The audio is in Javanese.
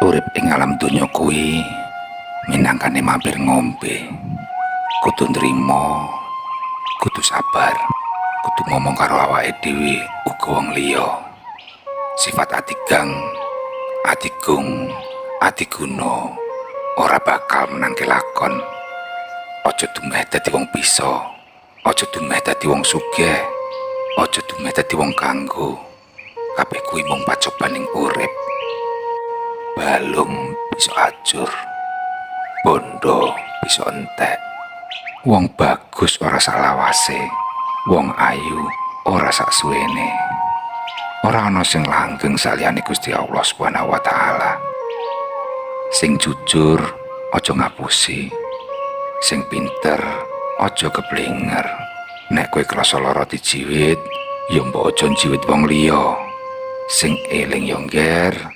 Urip ing alam donya kuwi minangkane mampir ngombe. Kudu nrimo, kudu sabar, kudu ngomong karo awake dhewe uga wong liya. Sifat atigang, atigung, atiguna ora bakal menangke lakon. Aja dumeh dadi wong bisa, aja dumeh dadi wong sugih, aja dumeh dadi wong kanggo. Kabeh kuwi mung pacobaning urip. Balung bisa ajur, bondo bisa entek. Wong bagus ora salawase, wong ayu ora saksuwene. Ora ana sing langgeng saliyane Gusti Allah Subhanahu wa taala. Sing jujur aja ngapusi, sing pinter aja keblinger. Nek kowe krasa lara dijiwit, ya mbok aja njiwit wong liya. Sing eling yo ngger,